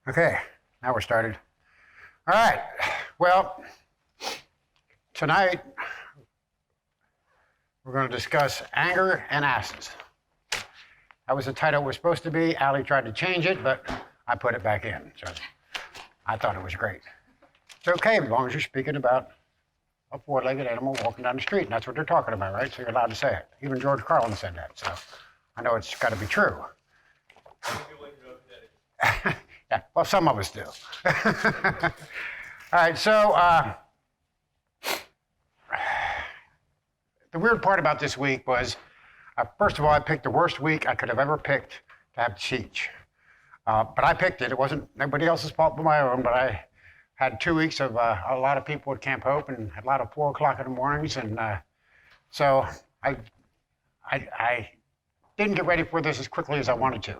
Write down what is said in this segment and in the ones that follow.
Okay, now we're started. All right, well, tonight we're going to discuss anger and asses. That was the title it was supposed to be. Allie tried to change it, but I put it back in. So I thought it was great. It's okay as long as you're speaking about a four-legged animal walking down the street, and that's what they're talking about, right? So you're allowed to say it. Even George Carlin said that, so I know it's got to be true. Yeah, well, some of us do. All right, so the weird part about this week was, first of all, I picked the worst week I could have ever picked to have to teach. But I picked it. It wasn't anybody else's fault but my own, but I had 2 weeks of a lot of people at Camp Hope and a lot of 4 o'clock in the mornings. And so I didn't get ready for this as quickly as I wanted to.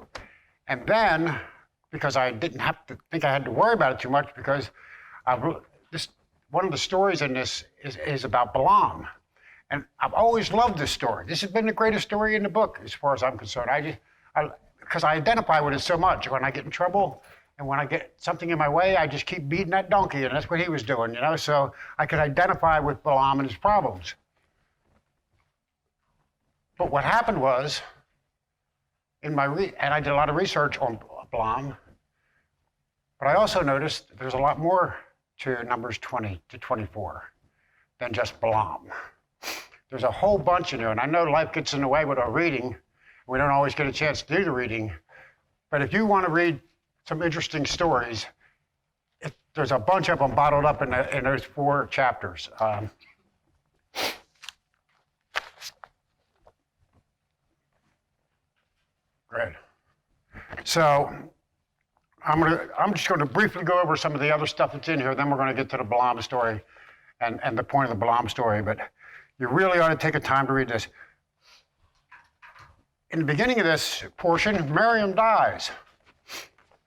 And then, because I didn't have to think I had to worry about it too much, because one of the stories in this is about Balaam. And I've always loved this story. This has been the greatest story in the book, as far as I'm concerned. Because I identify with it so much. When I get in trouble and when I get something in my way, I just keep beating that donkey, and that's what he was doing, you know? So I could identify with Balaam and his problems. But what happened was, and I did a lot of research on Balaam, but I also noticed there's a lot more to Numbers 20 to 24 than just Balaam. There's a whole bunch in there, and I know life gets in the way with our reading. We don't always get a chance to do the reading, but if you want to read some interesting stories, there's a bunch of them bottled up in those 4 chapters. Great. So I'm just going to briefly go over some of the other stuff that's in here. Then we're going to get to the Balaam story and the point of the Balaam story. But you really ought to take a time to read this. In the beginning of this portion, Miriam dies.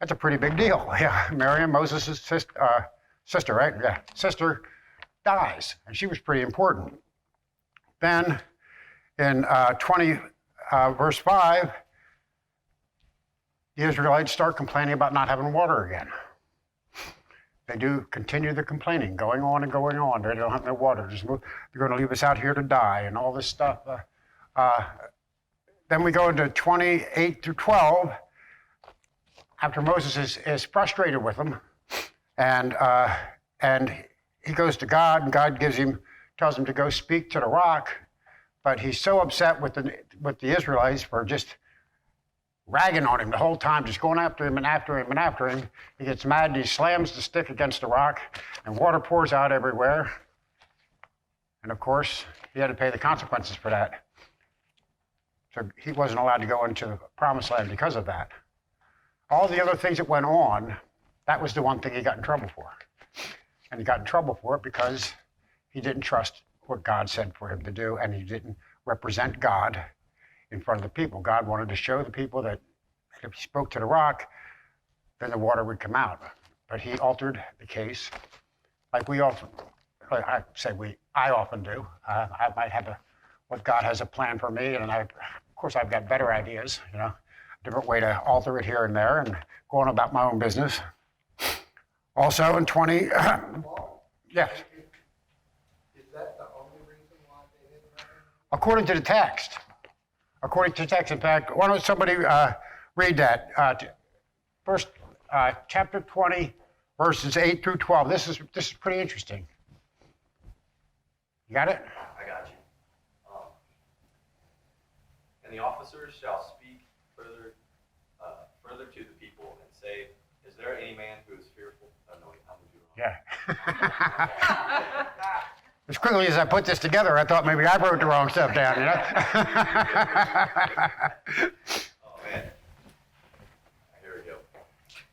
That's a pretty big deal. Yeah, Miriam, Moses' sister, right? Yeah, sister dies, and she was pretty important. Then in 20, verse 5, the Israelites start complaining about not having water again. They do continue the complaining, going on and going on. They don't have no water. They're going to leave us out here to die and all this stuff. Then we go into 28 through 12, after Moses is frustrated with them, and he goes to God, and God tells him to go speak to the rock, but he's so upset with the Israelites for just ragging on him the whole time, just going after him and after him and after him. He gets mad and he slams the stick against the rock, and water pours out everywhere. And of course, he had to pay the consequences for that. So he wasn't allowed to go into the promised land because of that. All the other things that went on, that was the one thing he got in trouble for. And he got in trouble for it because he didn't trust what God said for him to do, and he didn't represent God in front of the people. God wanted to show the people that if he spoke to the rock, then the water would come out. But he altered the case, like I often do. I might have what God has a plan for me, and of course I've got better ideas, you know, different way to alter it here and there, and go on about my own business. Also in 20, yes. Is that the only reason why they didn't marry? According to the text. According to the text, in fact, why don't somebody read that? First, chapter 20, verses 8 through 12. This is pretty interesting. You got it? I got you. And the officers shall speak further to the people and say, "Is there any man who is fearful?" Oh no, I'm wrong. Yeah. As quickly as I put this together, I thought maybe I wrote the wrong stuff down, you know? Oh man. Here we go.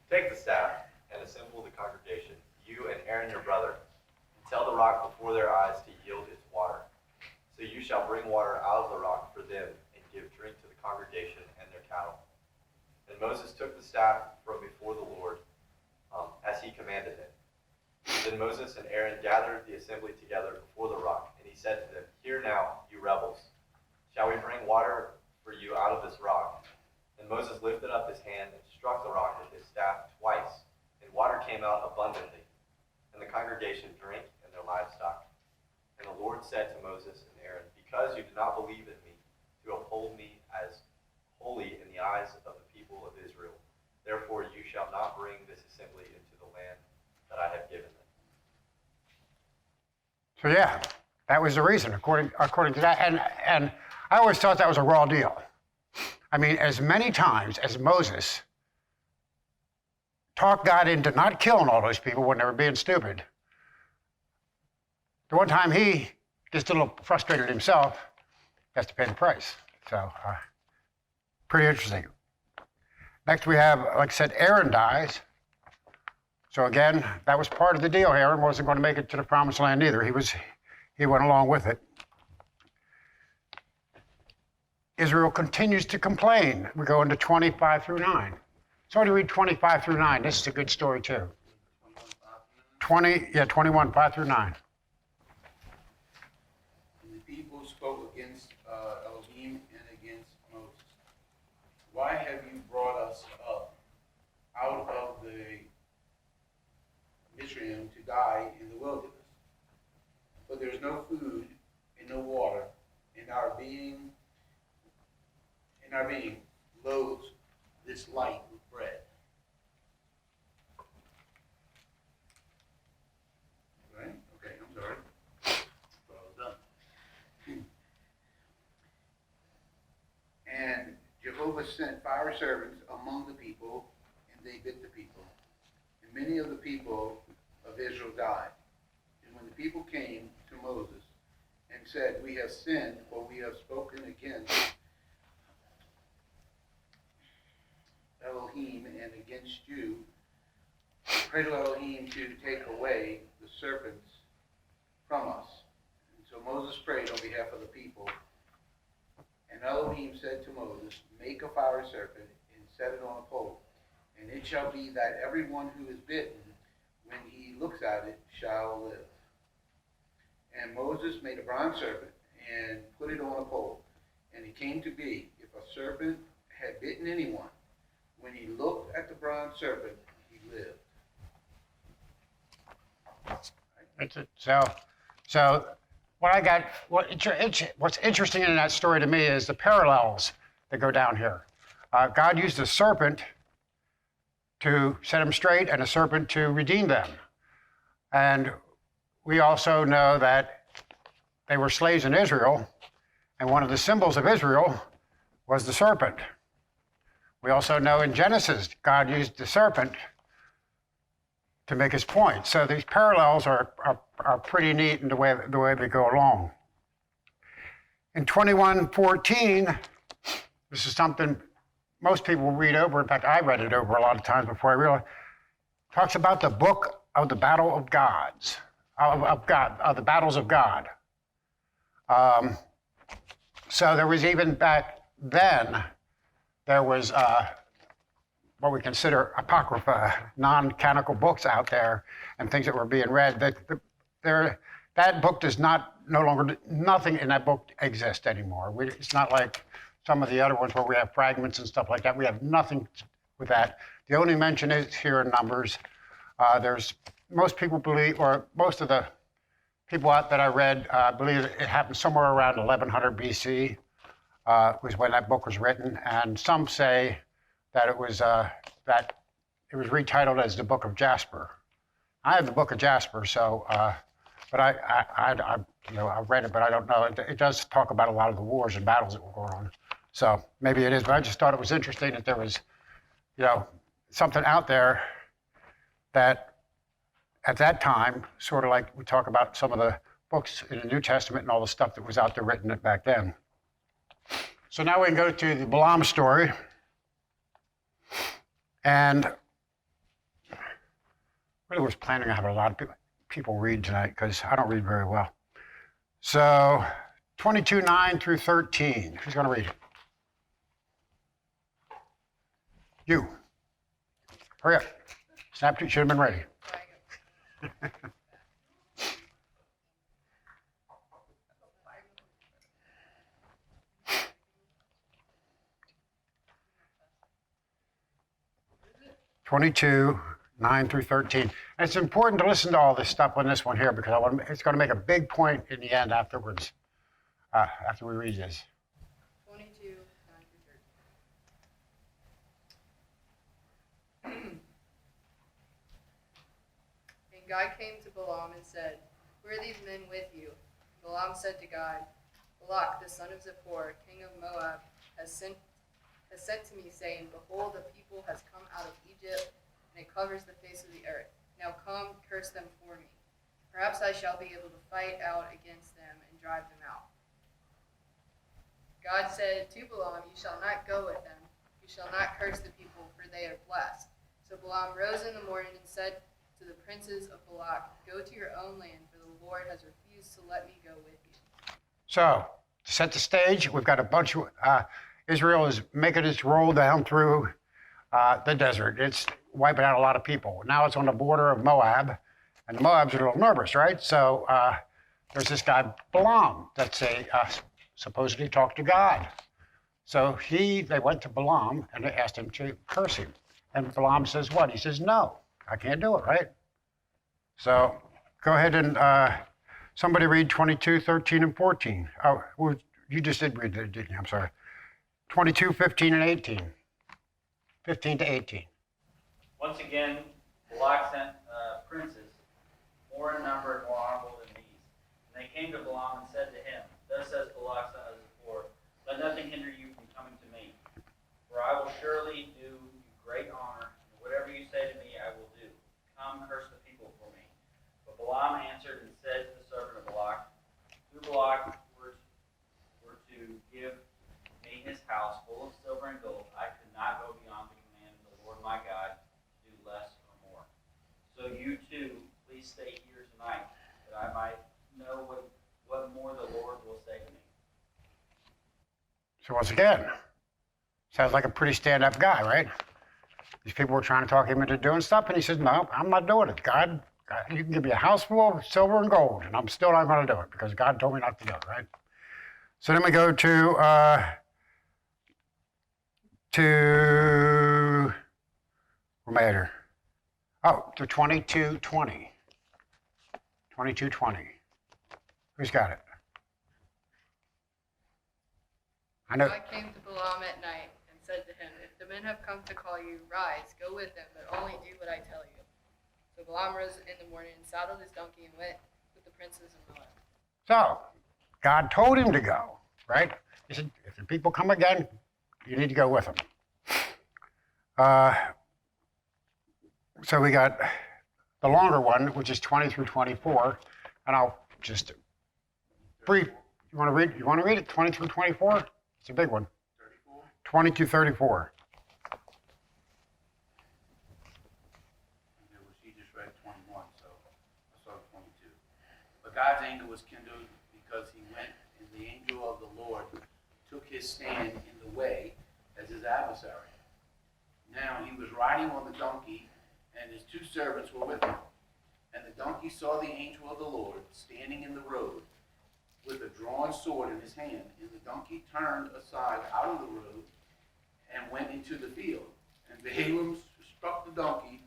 Take the staff and assemble the congregation, you and Aaron your brother, and tell the rock before their eyes to yield its water. So you shall bring water out of the rock for them and give drink to the congregation and their cattle. And Moses took the staff from before the Lord, as he commanded him. Then Moses and Aaron gathered the assembly together before the rock, and he said to them, "Hear now, you rebels, shall we bring water for you out of this rock?" And Moses lifted up his hand and struck the rock with his staff twice, came out abundantly, and the congregation drank and their livestock. And the Lord said to Moses and Aaron, because you did not believe in me to uphold me as holy in the eyes of the people of Israel, therefore you shall not bring this assembly into the land that I have given them. So yeah, that was the reason, according to that. And I always thought that was a raw deal. I mean, as many times as Moses talked God into not killing all those people when they were being stupid, the one time he gets a little frustrated himself, he has to pay the price. So, pretty interesting. Next we have, like I said, Aaron dies. So again, that was part of the deal. Aaron wasn't going to make it to the promised land either. He went along with it. Israel continues to complain. We go into 25 through 9. So I want to read 25 through 9. This is a good story too. 21, 5 through 9. And the people spoke against Elohim and against Moses. Why have you brought us up out of the Mitzrayim to die in the wilderness? For there is no food and no water, and our being loathes this light with bread. Right? Okay, I'm sorry. Well done. And Jehovah sent fire servants among the people, and they bit the people. And many of the people of Israel died. And when the people came to Moses and said, we have sinned, for we have spoken against Elohim and against you, pray to Elohim to take away the serpents from us. And so Moses prayed on behalf of the people. And Elohim said to Moses, make a fire serpent and set it on a pole. And it shall be that everyone who is bitten, when he looks at it, shall live. And Moses made a bronze serpent and put it on a pole. And it came to be, if a serpent had bitten anyone, when he looked at the bronze serpent, he lived. That's it. So what's interesting in that story to me is the parallels that go down here. God used a serpent to set them straight and a serpent to redeem them. And we also know that they were slaves in Israel, and one of the symbols of Israel was the serpent. We also know in Genesis, God used the serpent to make his point. So these parallels are pretty neat in the way they go along. In 21:14, this is something most people read over. In fact, I read it over a lot of times before I realized. Talks about the book of the battle of gods, of the battles of God. So there was even back then, there was what we consider apocrypha, non-canonical books out there and things that were being read. That book does nothing in that book exists anymore. It's not like some of the other ones where we have fragments and stuff like that. We have nothing with that. The only mention is here in Numbers. Most people believe, or most of the people out that I read believe it happened somewhere around 1100 BC. Was when that book was written, and some say that it was retitled as the Book of Jasper. I have the Book of Jasper, so but I read it, but I don't know. It does talk about a lot of the wars and battles that were going on, so maybe it is. But I just thought it was interesting that there was, something out there that at that time, sort of like we talk about some of the books in the New Testament and all the stuff that was out there written back then. So now we can go to the Balaam story. And really was planning on having a lot of people read tonight because I don't read very well. So 22:9 through 13. Who's going to read it? You. Hurry up. Snapchat should have been ready. 22, 9 through 13. And it's important to listen to all this stuff on this one here because it's going to make a big point in the end afterwards, after we read this. 22, 9 through 13. And God came to Balaam and said, "Who are these men with you?" Balaam said to God, "Balak, the son of Zippor, king of Moab, has sent to me, saying, Behold, the people has come out of Egypt, and it covers the face of the earth. Now come, curse them for me. Perhaps I shall be able to fight out against them and drive them out." God said to Balaam, "You shall not go with them. You shall not curse the people, for they are blessed." So Balaam rose in the morning and said to the princes of Balak, "Go to your own land, for the Lord has refused to let me go with you." So, to set the stage, we've got a bunch of, Israel is making its roll down through the desert. It's wiping out a lot of people. Now it's on the border of Moab, and the Moabs are a little nervous, right? So there's this guy, Balaam, that's supposedly talked to God. So they went to Balaam and they asked him to curse him. And Balaam says what? He says, no, I can't do it, right? So go ahead and somebody read 22, 13, and 14. Oh, well, you just did read it, didn't you? I'm sorry. 22, 15, and 18. 15 to 18. Once again, Balak sent princes, more in number and more honorable than these. And they came to Balaam and said to him, "Thus says Balak, son of Zippor, let nothing hinder you from coming to me. For I will surely do you great honor, and whatever you say to me I will do. Come, curse the people for me." But Balaam answered and said to the servant of Balak, "Who Balak were to give me his house full of silver and gold, I could not go beyond the command of the Lord my God to do less or more. So you too, please stay here tonight, that I might know what more the Lord will say to me." So once again, sounds like a pretty stand-up guy, right? These people were trying to talk him into doing stuff, and he says, "No, I'm not doing it. God, you can give me a house full of silver and gold, and I'm still not going to do it because God told me not to do it," right? So then we go to Remader. Oh, to 22:20. 22:20. Who's got it? I know. God came to Balaam at night and said to him, "If the men have come to call you, rise, go with them, but only do what I tell you." So Balaam rose in the morning and saddled his donkey and went with the princes of Moab. So, God told him to go, right? He said, if the people come again, you need to go with them. So we got the longer one, which is 20 through 24, and I'll just brief. You want to read it? 20 through 24? It's a big one. 34? 20 to 34. She just read 21, so I started 22. But God's anger was kindled because he went, and the angel of the Lord took his stand in the way as his adversary. Now he was riding on the donkey, and his two servants were with him. And the donkey saw the angel of the Lord standing in the road with a drawn sword in his hand. And the donkey turned aside out of the road and went into the field. And Balaam struck the donkey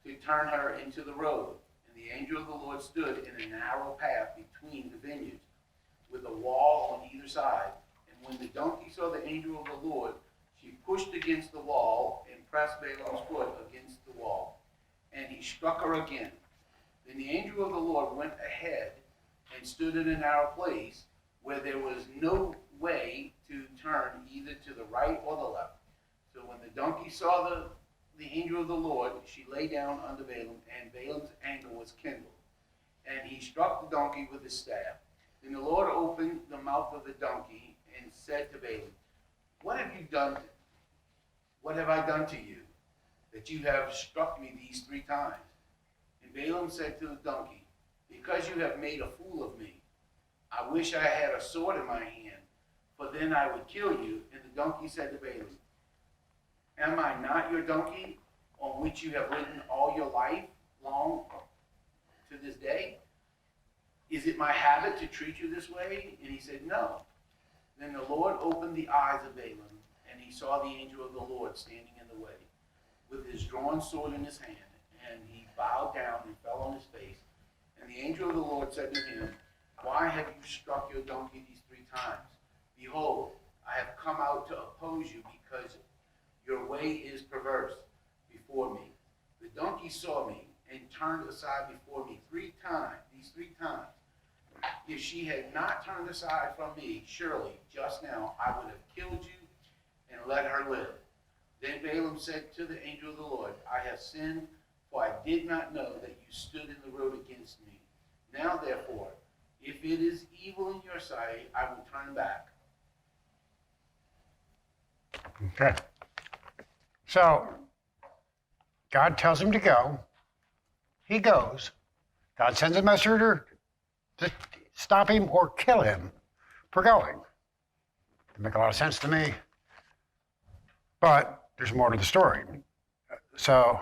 to turn her into the road. And the angel of the Lord stood in a narrow path between the vineyards, with a wall on either side. And when the donkey saw the angel of the Lord, she pushed against the wall and pressed Balaam's foot against the wall. And he struck her again. Then the angel of the Lord went ahead and stood in a narrow place where there was no way to turn either to the right or the left. So when the donkey saw the angel of the Lord, she lay down under Balaam, and Balaam's anger was kindled. And he struck the donkey with his staff. Then the Lord opened the mouth of the donkey and said to Balaam, "What have you done? What have I done to you, that you have struck me these 3 times?" And Balaam said to the donkey, "Because you have made a fool of me. I wish I had a sword in my hand, for then I would kill you." And the donkey said to Balaam, "Am I not your donkey, on which you have ridden all your life long to this day? Is it my habit to treat you this way?" And he said, "No." Then the Lord opened the eyes of Balaam, and he saw the angel of the Lord standing in the way, with his drawn sword in his hand. bowed down and fell on his face. And the angel of the Lord said to him, Why have you struck your donkey these 3 times? Behold, I have come out to oppose you because your way is perverse before me. The donkey saw me and turned aside before me 3 times, these 3 times. If she had not turned aside from me, surely just now I would have killed you and let her live. Then Balaam said to the angel of the Lord, I have sinned, for I did not know that you stood in the road against me. Now therefore, if it is evil in your sight, I will turn back. Okay. So, God tells him to go. He goes. God sends a messenger to stop him or kill him for going. Doesn't make a lot of sense to me. But there's more to the story. So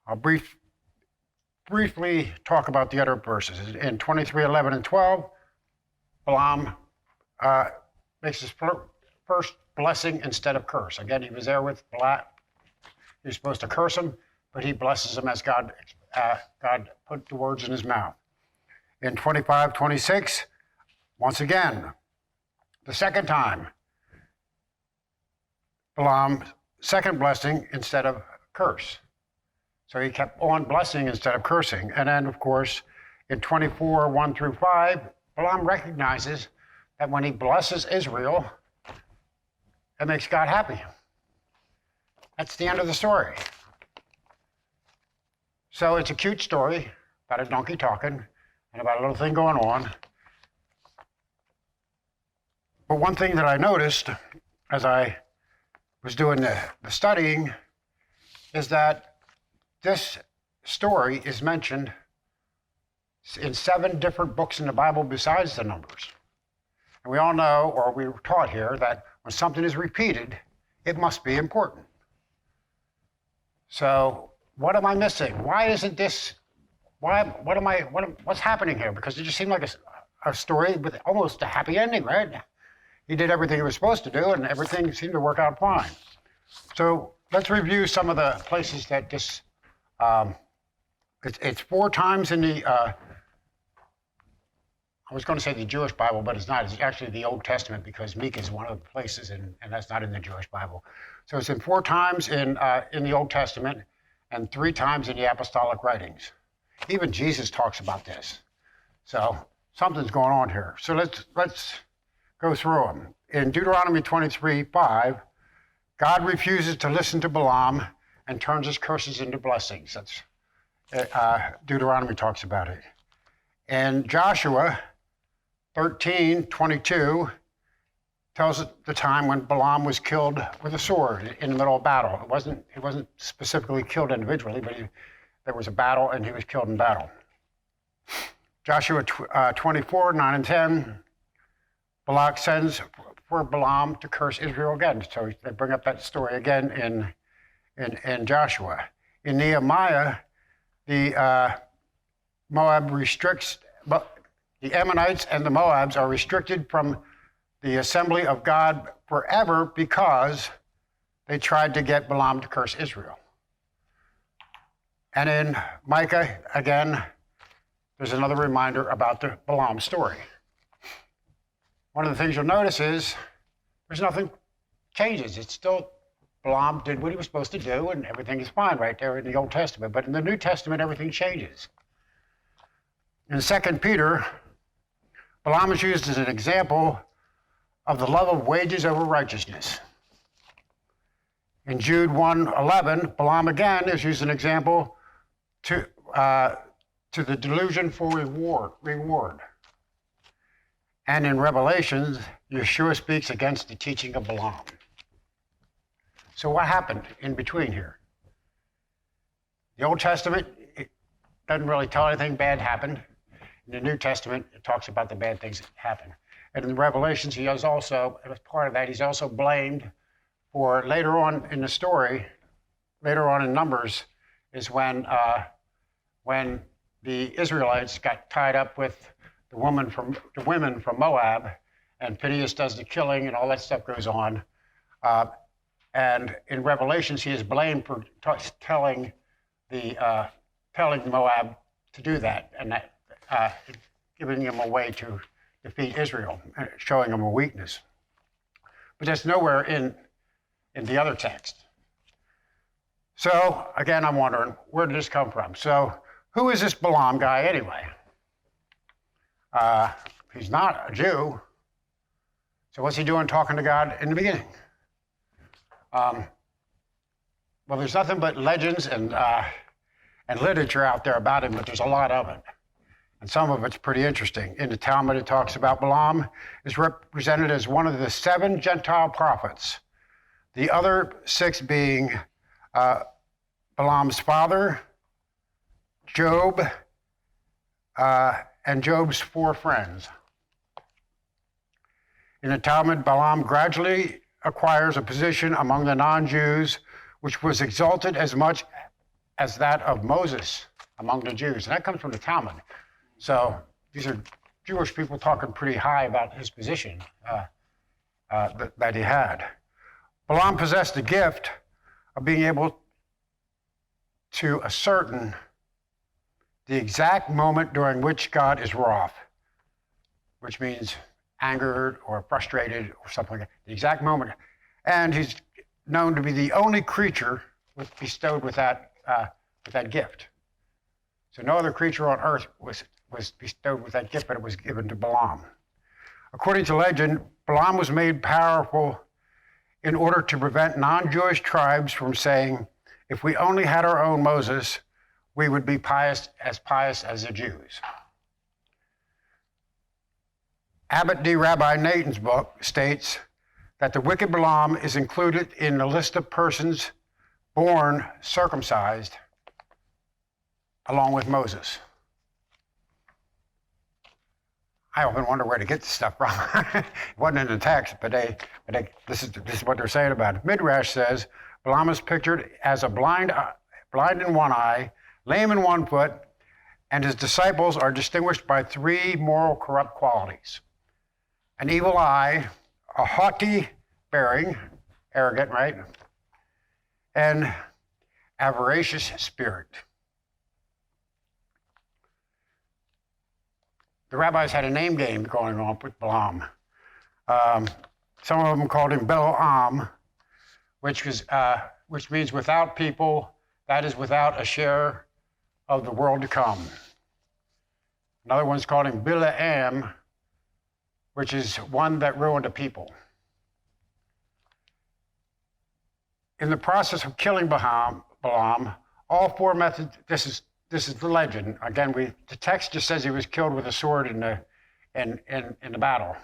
I'll briefly talk about the other verses. In 23:11 and 12, Balaam makes his first blessing instead of curse. Again, he was there with Balak. He was supposed to curse him, but he blesses him as God put the words in his mouth. In 25:26, once again, the second time, Balaam, second blessing instead of curse. So he kept on blessing instead of cursing. And then, of course, in 24:1 through 5, Balaam recognizes that when he blesses Israel, it makes God happy. That's the end of the story. So it's a cute story about a donkey talking and about a little thing going on. But one thing that I noticed as I was doing the studying is that this story is mentioned in 7 different books in the Bible besides the Numbers. And we all know, or we were taught here, that when something is repeated, it must be important. So what am I missing? Why isn't this, what's happening here? Because it just seemed like a story with almost a happy ending, right? He did everything he was supposed to do, and everything seemed to work out fine. So let's review some of the places that this, it's 4 times in the, I was going to say the Jewish Bible, but it's not. It's actually the Old Testament, because Micah is one of the places, and that's not in the Jewish Bible. So it's in 4 times in the Old Testament and 3 times in the apostolic writings. Even Jesus talks about this. So something's going on here. So let's go through them. In Deuteronomy 23:5, God refuses to listen to Balaam and turns his curses into blessings. That's Deuteronomy talks about it. And Joshua 13:22 tells the time when Balaam was killed with a sword in the middle of battle. He wasn't specifically killed individually, but there was a battle and he was killed in battle. Joshua 24:9 and 10, Balak sends for Balaam to curse Israel again. So they bring up that story again in Joshua. In Nehemiah, the Moab restricts, the Ammonites and the Moabs are restricted from the assembly of God forever because they tried to get Balaam to curse Israel. And in Micah, again, there's another reminder about the Balaam story. One of the things you'll notice is there's nothing changes. It's still, Balaam did what he was supposed to do, and everything is fine right there in the Old Testament. But in the New Testament, everything changes. In 2 Peter, Balaam is used as an example of the love of wages over righteousness. In Jude 1:11, Balaam again is used as an example to the delusion for reward. And in Revelations, Yeshua speaks against the teaching of Balaam. So what happened in between here? The Old Testament, it doesn't really tell anything bad happened. In the New Testament, it talks about the bad things that happened. And in Revelations, he is also, as part of that, he's also blamed for later on in the story, later on in Numbers, is when the Israelites got tied up with the women from Moab, and Phineas does the killing, and all that stuff goes on. And in Revelations, he is blamed for telling telling Moab to do that, and that, giving him a way to defeat Israel, showing him a weakness. But that's nowhere in the other text. So, again, I'm wondering, where did this come from? So, who is this Balaam guy anyway? He's not a Jew. So what's he doing talking to God in the beginning? Well, there's nothing but legends and literature out there about him, but there's a lot of it. And some of it's pretty interesting. In the Talmud, it talks about Balaam is represented as one of the 7 Gentile prophets, the other 6 being Balaam's father, Job, and Job's 4 friends. In the Talmud, Balaam gradually acquires a position among the non-Jews, which was exalted as much as that of Moses among the Jews. And that comes from the Talmud. So these are Jewish people talking pretty high about his position that he had. Balaam possessed the gift of being able to ascertain the exact moment during which God is wroth, which means angered or frustrated or something like that, the exact moment. And he's known to be the only creature bestowed with that gift. So no other creature on earth was bestowed with that gift, but it was given to Balaam. According to legend, Balaam was made powerful in order to prevent non-Jewish tribes from saying, if we only had our own Moses, we would be pious as the Jews. Abbot D. Rabbi Nathan's book states that the wicked Balaam is included in the list of persons born circumcised along with Moses. I often wonder where to get this stuff from. It wasn't in the text, but this is what they're saying about it. Midrash says Balaam is pictured as a blind in one eye, lame in one foot, and his disciples are distinguished by 3 moral corrupt qualities: an evil eye, a haughty bearing, arrogant, right? And avaricious spirit. The rabbis had a name game going on with Balaam. Some of them called him Balaam, which means without people, that is without a share of the world to come. Another one's called him Balaam, which is one that ruined a people. In the process of killing Balaam, all 4 methods, this is the legend. Again, the text just says he was killed with a sword in the battle.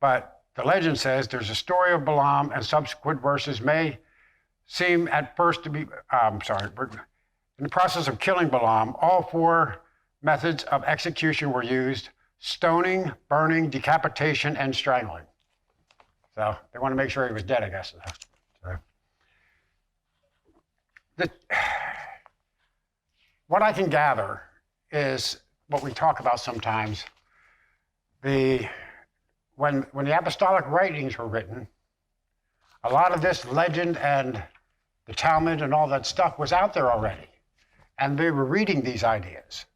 But the legend says there's a story of Balaam, and subsequent verses may seem at first to be, in the process of killing Balaam, all 4 methods of execution were used: stoning, burning, decapitation, and strangling. So they want to make sure he was dead, I guess. What I can gather is what we talk about sometimes. When the apostolic writings were written, a lot of this legend and the Talmud and all that stuff was out there already, and they were reading these ideas.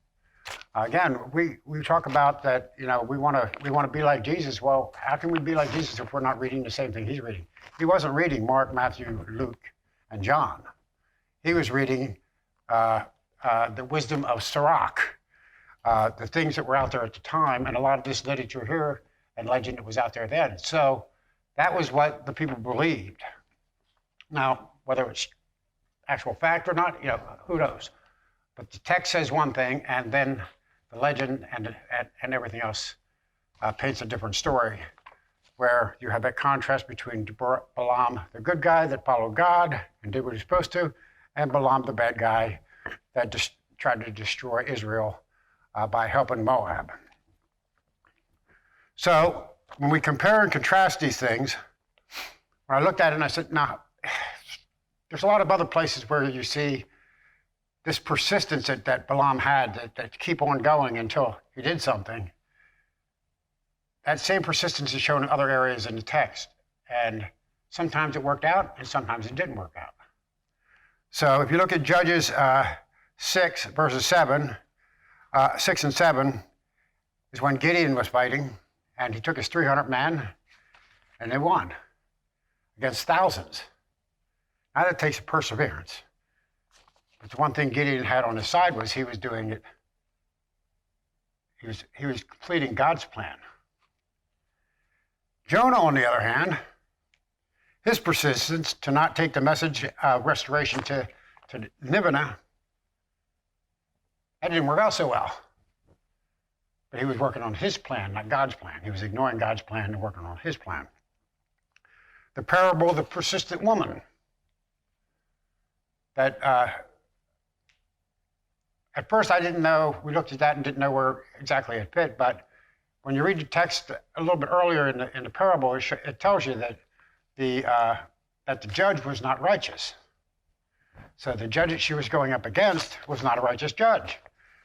Again, we talk about that. We want to be like Jesus. Well, how can we be like Jesus if we're not reading the same thing he's reading? He wasn't reading Mark, Matthew, Luke, and John. He was reading the wisdom of Sirach, the things that were out there at the time, and a lot of this literature here and legend that was out there then. So that was what the people believed. Now, whether it's actual fact or not, who knows? But the text says one thing, and then the legend and everything else paints a different story, where you have that contrast between Balaam, the good guy that followed God and did what he's supposed to, and Balaam, the bad guy that tried to destroy Israel by helping Moab. So when we compare and contrast these things, when I looked at it and I said, now, there's a lot of other places where you see this persistence that Balaam had that keep on going until he did something. That same persistence is shown in other areas in the text. And sometimes it worked out and sometimes it didn't work out. So if you look at Judges 6, verses 6 and 7, is when Gideon was fighting, and he took his 300 men, and they won against thousands. Now that takes perseverance. But the one thing Gideon had on his side was he was doing it. He was completing God's plan. Jonah, on the other hand, his persistence to not take the message of restoration to Nineveh, that didn't work out so well. But he was working on his plan, not God's plan. He was ignoring God's plan and working on his plan. The parable of the persistent woman. That at first I didn't know, we looked at that and didn't know where exactly it fit, but when you read the text a little bit earlier in the parable, it tells you that the judge was not righteous. So the judge that she was going up against was not a righteous judge.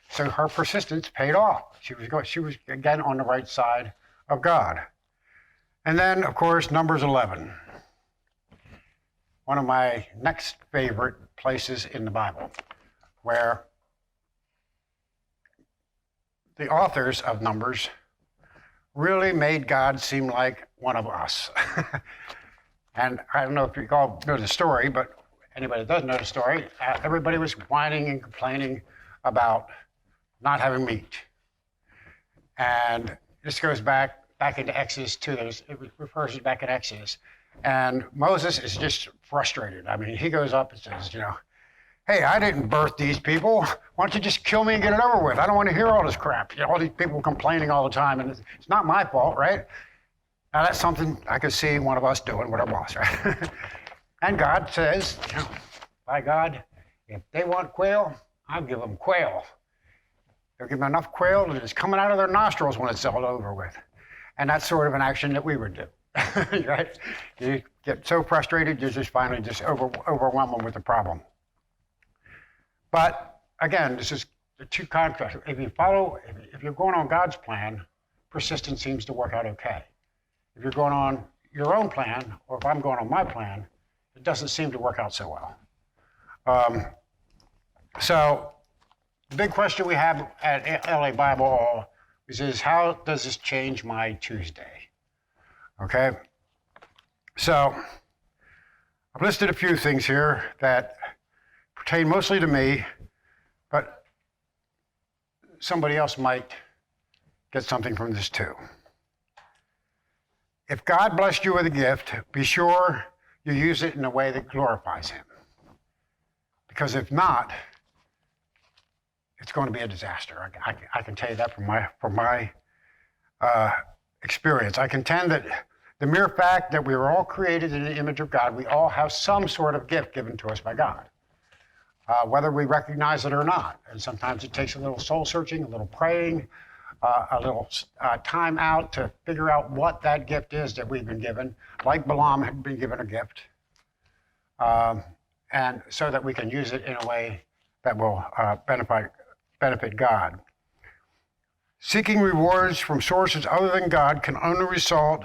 So her persistence paid off. She was again on the right side of God. And then, of course, Numbers 11. One of my next favorite places in the Bible, where the authors of Numbers really made God seem like one of us. And I don't know if you all know the story, but anybody that doesn't know the story, everybody was whining and complaining about not having meat. And this goes back into Exodus 2. It refers to back in Exodus. And Moses is just frustrated. I mean, he goes up and says, hey, I didn't birth these people. Why don't you just kill me and get it over with? I don't want to hear all this crap. All these people complaining all the time, and it's not my fault, right? Now, that's something I could see one of us doing with our boss, right? And God says, by God, if they want quail, I'll give them quail. They'll give them enough quail that it's coming out of their nostrils when it's all over with. And that's sort of an action that we would do, right? You get so frustrated, you just finally just overwhelm them with the problem. But again, this is the two contrasts. If you're going on God's plan, persistence seems to work out okay. If you're going on your own plan, or if I'm going on my plan, it doesn't seem to work out so well. So the big question we have at LA Bible Hall is how does this change my Tuesday? Okay? So I've listed a few things here that pertain mostly to me, but somebody else might get something from this too. If God blessed you with a gift, be sure you use it in a way that glorifies Him. Because if not, it's going to be a disaster. I can tell you that from my experience. I contend that the mere fact that we were all created in the image of God, we all have some sort of gift given to us by God, whether we recognize it or not. And sometimes it takes a little soul searching, a little praying, a little time out to figure out what that gift is that we've been given, like Balaam had been given a gift, and so that we can use it in a way that will benefit God. Seeking rewards from sources other than God can only result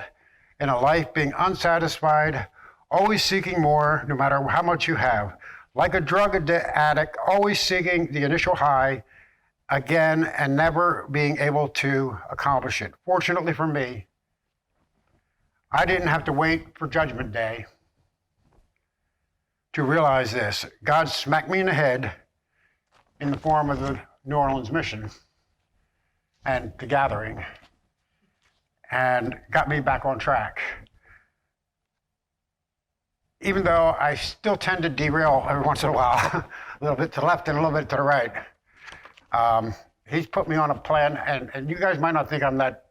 in a life being unsatisfied, always seeking more, no matter how much you have. Like a drug addict, always seeking the initial high again and never being able to accomplish it. Fortunately for me, I didn't have to wait for Judgment Day to realize this. God smacked me in the head in the form of the New Orleans mission and the gathering, and got me back on track. Even though I still tend to derail every once in a while, a little bit to the left and a little bit to the right. He's put me on a plan, and you guys might not think I'm that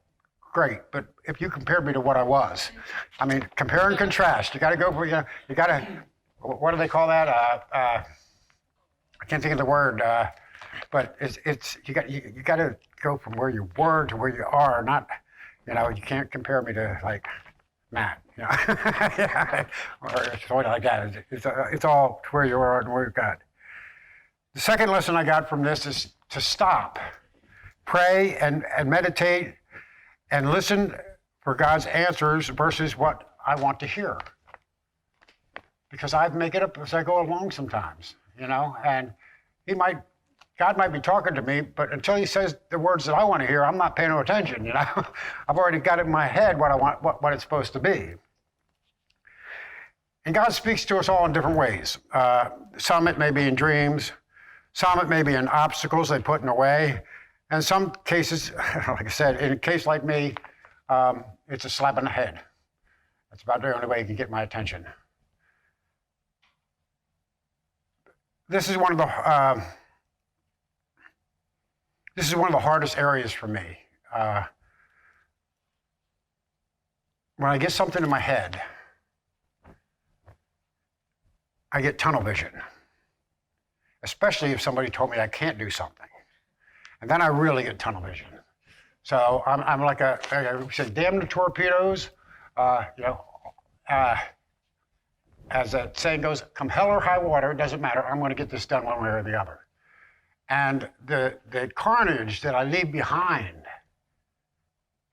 great, but if you compare me to what I was, I mean, compare and contrast. You got to go for, you got to, what do they call that? I can't think of the word, but it's you got to go from where you were to where you are. Not, you can't compare me to like Matt, or something like that. It's all to where you are and where you got. The second lesson I got from this is to stop, pray and meditate and listen for God's answers versus what I want to hear. Because I make it up as I go along sometimes, and He might God might be talking to me, but until he says the words that I want to hear, I'm not paying no attention, you know. I've already got it in my head what I want, what it's supposed to be. And God speaks to us all in different ways. Some it may be in dreams. Some it may be in obstacles they put in the way. And some cases, like I said, in a case like me, it's a slap in the head. That's about the only way he can get my attention. This is one of the hardest areas for me. When I get something in my head, I get tunnel vision, especially if somebody told me I can't do something. And then I really get tunnel vision. So I'm like we say, damn the torpedoes, as that saying goes, come hell or high water, it doesn't matter, I'm gonna get this done one way or the other. And the carnage that I leave behind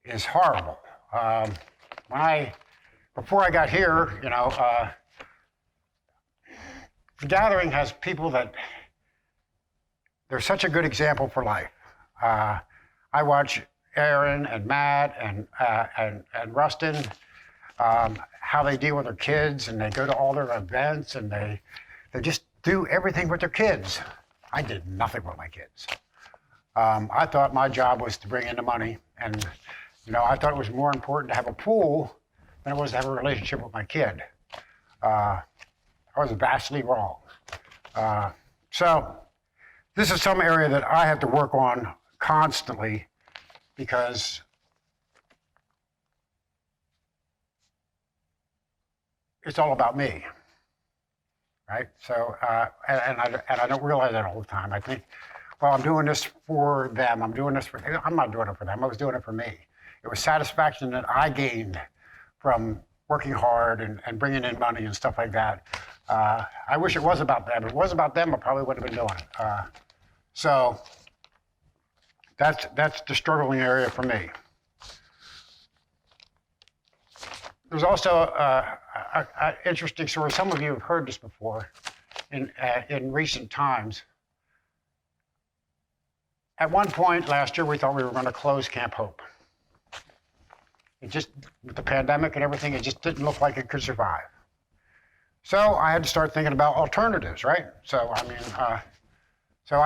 is horrible. Before I got here, the gathering has people that, they're such a good example for life. I watch Aaron and Matt and Rustin, how they deal with their kids, and they go to all their events, and they just do everything with their kids. I did nothing with my kids. I thought my job was to bring in the money, and I thought it was more important to have a pool than it was to have a relationship with my kid. I was vastly wrong. So this is some area that I have to work on constantly, because it's all about me, right? So, and I don't realize that all the time. I think, well, I'm doing this for them. I'm not doing it for them. I was doing it for me. It was satisfaction that I gained from working hard and bringing in money and stuff like that. I wish it was about them. If it was about them, I probably wouldn't have been doing it. So that's the struggling area for me. There's also an interesting story. Some of you have heard this before in recent times. At one point last year, we thought we were going to close Camp Hope. It just, with the pandemic and everything, it just didn't look like it could survive. So I had to start thinking about alternatives, right? So I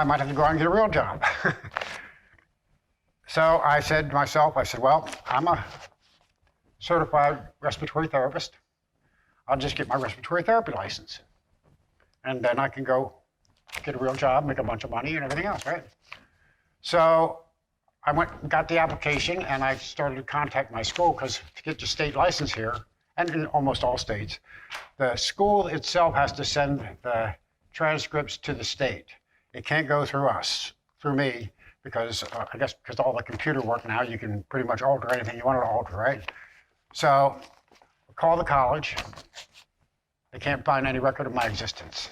might have to go out and get a real job. So I said to myself, well, I'm a certified respiratory therapist. I'll just get my respiratory therapy license. And then I can go get a real job, make a bunch of money and everything else, right? So I went and got the application, and I started to contact my school, because to get your state license here, and in almost all states, the school itself has to send the transcripts to the state. It can't go through us, through me, because I guess because all the computer work now, you can pretty much alter anything you want to alter, right? So call the college. They can't find any record of my existence.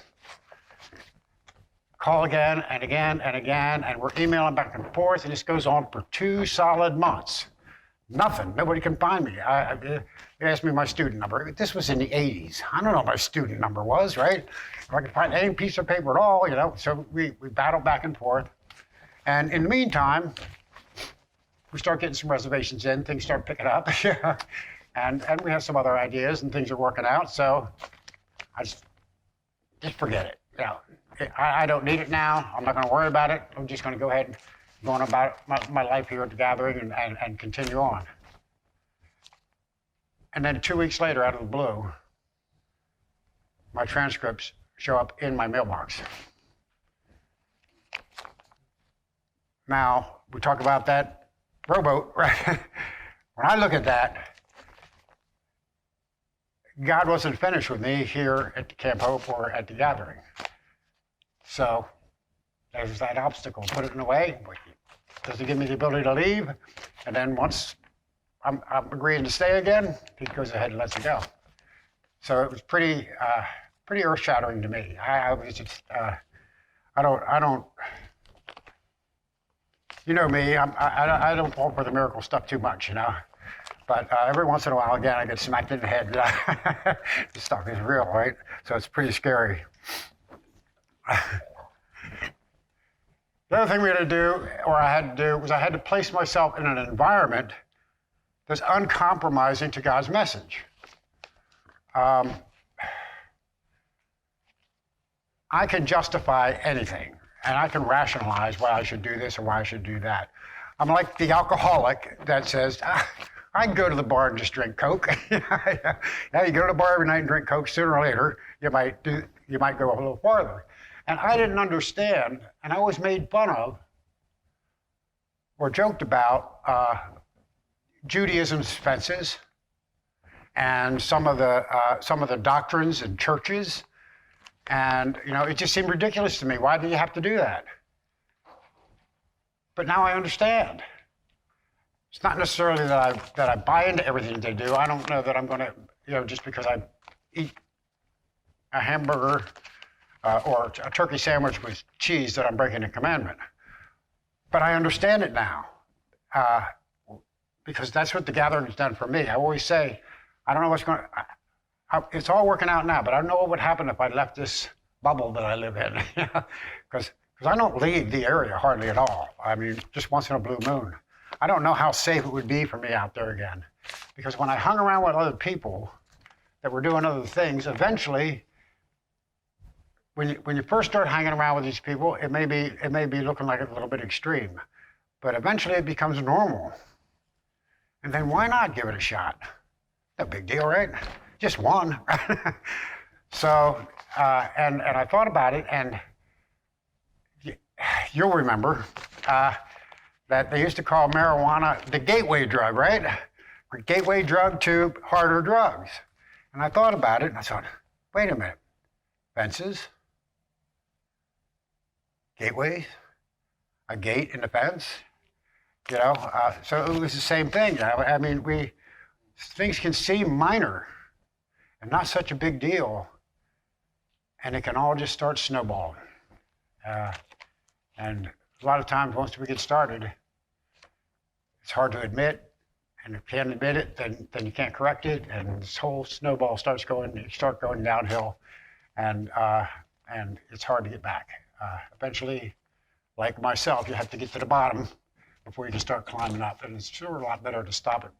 Call again and again and again, and we're emailing back and forth, and this goes on for 2 solid months. Nothing. Nobody can find me. They asked me my student number. This was in the 80s. I don't know what my student number was, right? If I could find any piece of paper at all, So we battled back and forth. And in the meantime, we start getting some reservations in. Things start picking up. And we have some other ideas, and things are working out. So I just forget it. I don't need it now. I'm not going to worry about it. I'm just going to go ahead and go on about my life here at the gathering and continue on. And then 2 weeks later, out of the blue, my transcripts show up in my mailbox. Now, we talk about that rowboat, right? When I look at that, God wasn't finished with me here at Camp Hope or at the gathering. So there's that obstacle. Put it in the way. Doesn't give me the ability to leave. And then once I'm agreeing to stay again, he goes ahead and lets it go. So it was pretty earth-shattering to me. I was just, I don't. You know me. I don't fall for the miracle stuff too much, But every once in a while, again, I get smacked in the head. This stuff is real, right? So it's pretty scary. The other thing we had to do, or I had to do, was I had to place myself in an environment that's uncompromising to God's message. I can justify anything, and I can rationalize why I should do this or why I should do that. I'm like the alcoholic that says, I can go to the bar and just drink Coke. Yeah, you go to the bar every night and drink Coke. Sooner or later, you might go a little farther. And I didn't understand, and I was made fun of or joked about Judaism's fences and some of the doctrines and churches, and it just seemed ridiculous to me. Why do you have to do that? But now I understand. It's not necessarily that I buy into everything they do. I don't know that I'm going to, just because I eat a hamburger or a turkey sandwich with cheese, that I'm breaking a commandment. But I understand it now, because that's what the gathering has done for me. I always say, I don't know what's going to, it's all working out now, but I don't know what would happen if I left this bubble that I live in, because I don't leave the area hardly at all. I mean, just once in a blue moon. I don't know how safe it would be for me out there again, because when I hung around with other people that were doing other things, eventually, when you first start hanging around with these people, it may be looking like a little bit extreme, but eventually it becomes normal. And then why not give it a shot? No big deal, right? Just one. So, and I thought about it, and you'll remember that they used to call marijuana the gateway drug, right? Gateway drug to harder drugs. And I thought about it, and I thought, wait a minute, fences, gateways, a gate in the fence, so it was the same thing. I mean, things can seem minor and not such a big deal, and it can all just start snowballing. And a lot of times, once we get started, it's hard to admit, and if you can't admit it, then you can't correct it, and this whole snowball starts going downhill, and it's hard to get back. Eventually, like myself, you have to get to the bottom before you can start climbing up, and it's sure a lot better to stop it,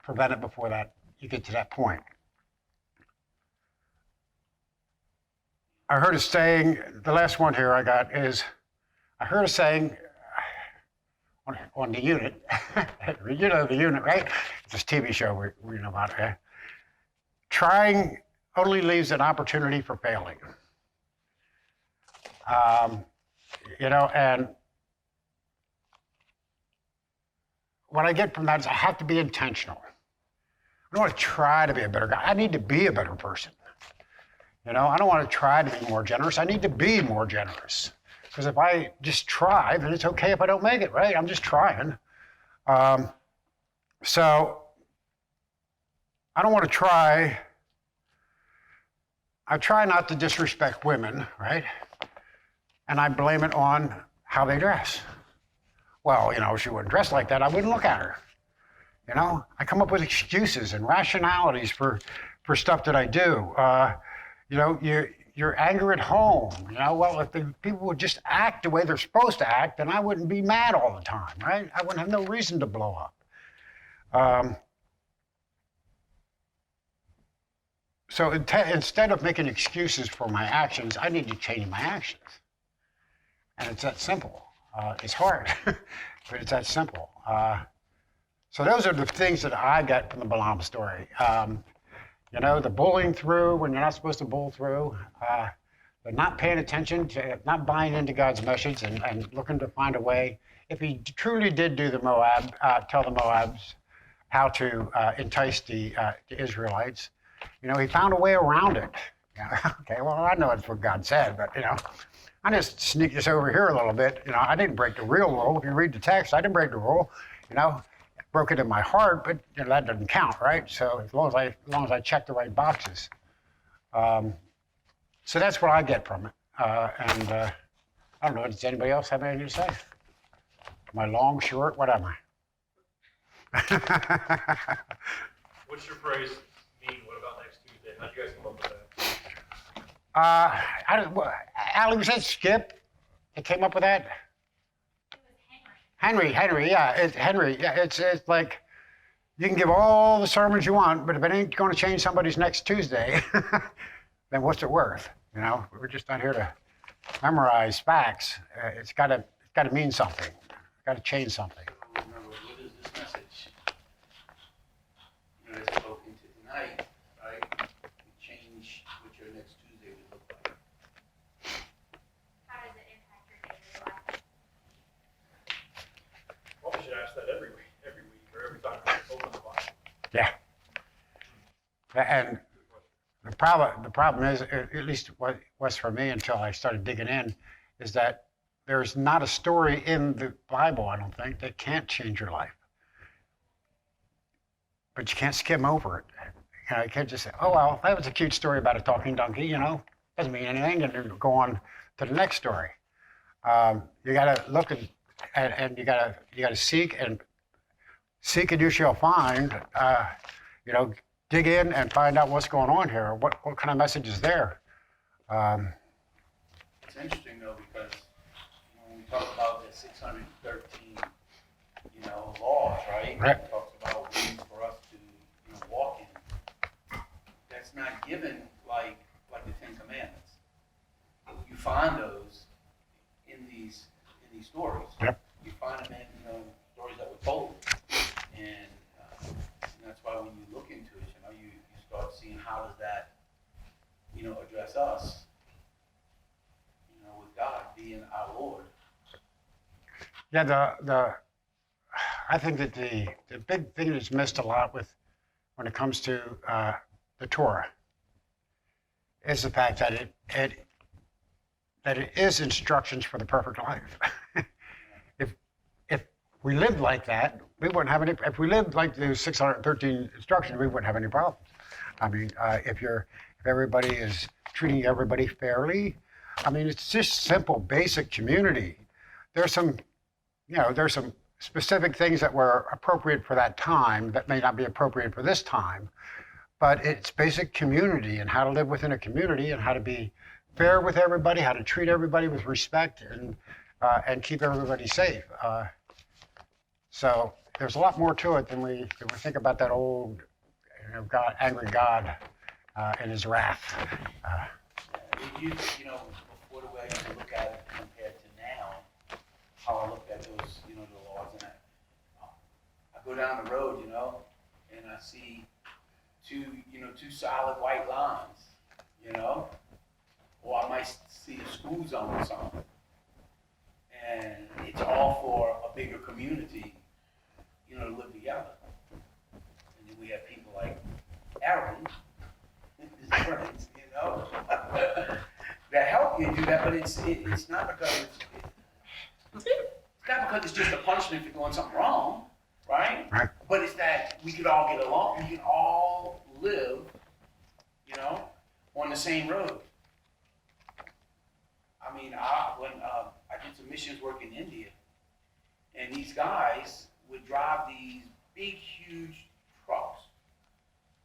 prevent it before you get to that point. I heard a saying, the last one here I got is, I heard a saying on the unit, you know the unit, right? It's this TV show we know about it. Trying only leaves an opportunity for failing. And what I get from that is I have to be intentional. I don't want to try to be a better guy. I need to be a better person. I don't want to try to be more generous. I need to be more generous. Because if I just try, then it's okay if I don't make it, right? I'm just trying. So I don't want to try. I try not to disrespect women, right? And I blame it on how they dress. Well, if she wouldn't dress like that, I wouldn't look at her. I come up with excuses and rationalities for stuff that I do. Your anger at home. Well, if the people would just act the way they're supposed to act, then I wouldn't be mad all the time, right? I wouldn't have no reason to blow up. So instead of making excuses for my actions, I need to change my actions. And it's that simple. It's hard, but it's that simple. So those are the things that I got from the Balaam story. The bullying through when you're not supposed to bull through, the not paying attention, to not buying into God's message and looking to find a way. If he truly did do tell the Moabs how to entice the Israelites, he found a way around it. Okay, well, I know it's what God said, but, I just sneaked this over here a little bit. I didn't break the real rule. If you read the text, I didn't break the rule. Broke it in my heart, but that doesn't count, right? So as long as I check the right boxes. So that's what I get from it. I don't know, does anybody else have anything to say? Am I long, short? What am I? What's your phrase mean? What about next Tuesday? How'd you guys come up with that? Ali said skip. They came up with that? Henry, yeah, it's Henry. Yeah, it's like you can give all the sermons you want, but if it ain't going to change somebody's next Tuesday, then what's it worth? You know, we're just not here to memorize facts. It's got to mean something. It's got to change something. Remember, what is this message? You know, that's spoken to tonight, right? Change what your next Tuesday would look like. How does it impact your daily life? Well, we should ask that every week, or every time we open the Bible. Yeah. And the problem is, at least what was for me until I started digging in, is that there's not a story in the Bible, I don't think, that can't change your life. But you can't skim over it. You know, you can't just say, oh, well, that was a cute story about a talking donkey, you know. Doesn't mean anything, and then go on to the next story. You got to look and you got to seek and you shall find. You know, dig in and find out what's going on here. What kind of message is there? It's interesting though, because when we talk about the 613, you know, laws, right? Right. It talks about ways for us to, you know, walk in. That's not given like the Ten Commandments. You find those in these stories. Yep. You find them in, you know, stories that were told, and that's why when you look into it, you know, you start seeing how does that, you know, address us, you know, with God being our Lord. Yeah, I think that the big thing that's missed a lot when it comes to the Torah is the fact that it is instructions for the perfect life. if we lived like that, we wouldn't have any. If we lived like the 613 instructions, we wouldn't have any problems. I mean, if everybody is treating everybody fairly, I mean, it's just simple, basic community. There's some specific things that were appropriate for that time that may not be appropriate for this time, but it's basic community and how to live within a community and how to be fair with everybody, how to treat everybody with respect and keep everybody safe. So there's a lot more to it than we think about that old, God, angry God and his wrath. You know, before the way I used to look at it compared to now, how I looked at those, you know, the laws, and I go down the road, you know, and I see two solid white lines, you know, or I might see a school zone or something, and it's all for a bigger community, you know, to live together. And then we have people like Aaron, his friends, you know, that help you do that, but it's not because it's not because it's just a punishment for doing something wrong, right? Right. But it's that we could all get along, we can all live, you know, on the same road. I mean, when I did some missions work in India, and these guys would drive these big, huge trucks,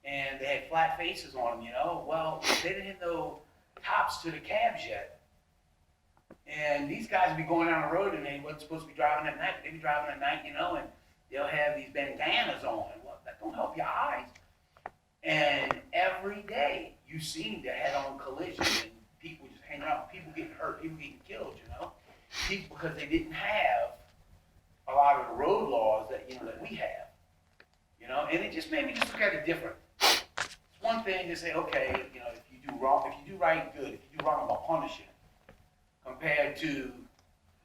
and they had flat faces on them, you know. Well, they didn't have no tops to the cabs yet. And these guys would be going down the road, and they wasn't supposed to be driving at night, but they'd be driving at night, you know, and they'll have these bandanas on. Well, that don't help your eyes. And every day, you seem to head-on collisions, and people just hanging out, people getting hurt, people getting killed, you know. People, because they didn't have a lot of the road laws that, you know, that we have, you know. And it just made me just look at it different. It's one thing to say, okay, you know, if you do wrong, if you do right, good. If you do wrong, I'm gonna punish you. Compared to,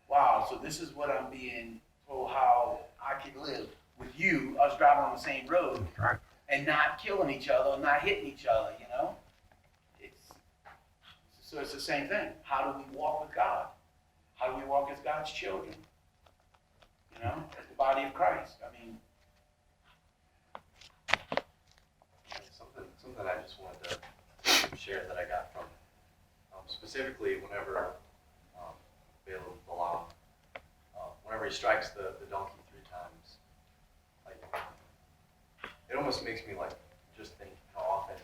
wow, so this is what I'm being told how I can live with you, us driving on the same road, Right. and not killing each other, not hitting each other, you know? So it's the same thing. How do we walk with God? How do we walk as God's children? You know, as the body of Christ. I mean, Something I just wanted to share that I got from, specifically whenever Balaam, whenever he strikes the donkey 3 times, like, it almost makes me like just think how often,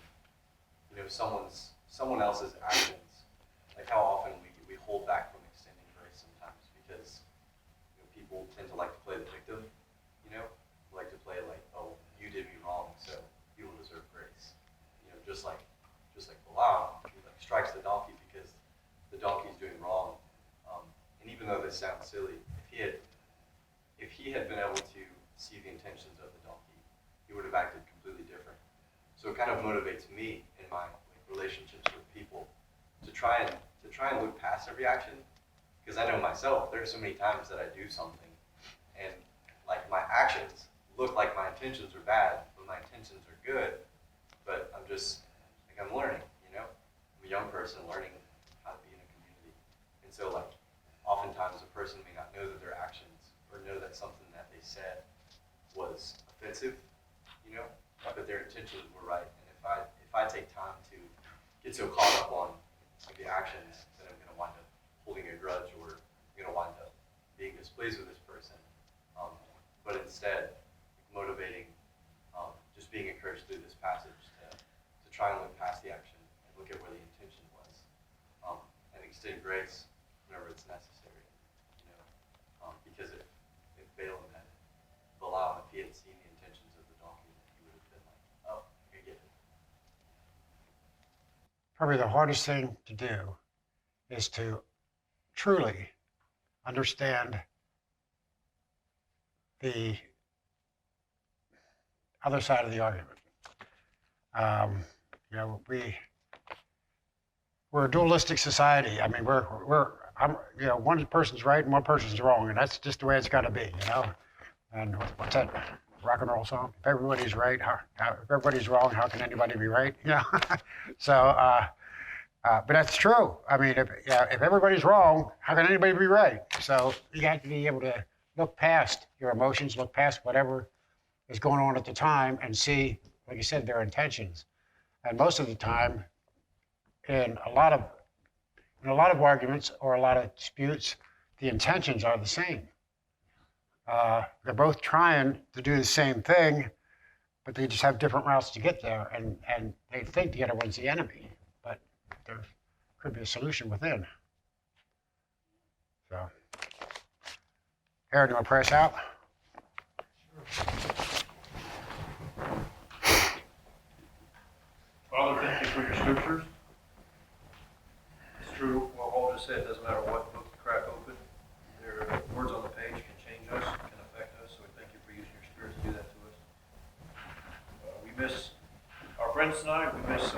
you know, someone else's actions, like how often we hold back from extending grace and people tend to like to play the victim, you know, like to play like, oh, you did me wrong, so you will deserve grace. You know, just like Balaam, he like strikes the donkey because the donkey's doing wrong. And even though this sounds silly, if he had been able to see the intentions of the donkey, he would have acted completely different. So it kind of motivates me in my relationships with people to try and look past every action, because I know myself, there are so many times that I do something and like my actions look like my intentions are bad, but my intentions are good. But I'm just like, I'm learning, you know. I'm a young person learning how to be in a community, and so like oftentimes a person may not know that their actions or know that something that they said was offensive, you know, but their intentions were right. And if I take time to get so caught up on like the actions, then I'm going to wind up holding a grudge, or I'm going to wind up being displeased with this person. But instead, motivating, just being encouraged through this passage to try and look past the action and look at where the intention was, and extend grace whenever it's necessary. You know, because if Balaam had Balaam, if he had seen the intentions of the donkey, he would have been like, oh, I get it. Probably the hardest thing to do is to truly understand the other side of the argument. You know, we're a dualistic society. I mean, you know, one person's right and one person's wrong, and that's just the way it's got to be, you know. And what's that rock and roll song? If everybody's right, if everybody's wrong, how can anybody be right? You know. So, but that's true. I mean, if everybody's wrong, how can anybody be right? So you have to be able to look past your emotions, look past whatever is going on at the time, and see, like you said, their intentions. And most of the time, in a lot of arguments or a lot of disputes, the intentions are the same. They're both trying to do the same thing, but they just have different routes to get there, and they think the other one's the enemy, but there could be a solution within. So, Aaron, you want to pray us out? Father, thank you for your scriptures. It's true what Walt just said, it doesn't matter what book you crack open, their words on the page can change us, can affect us, so we thank you for using your spirit to do that to us. We miss our friends tonight, we miss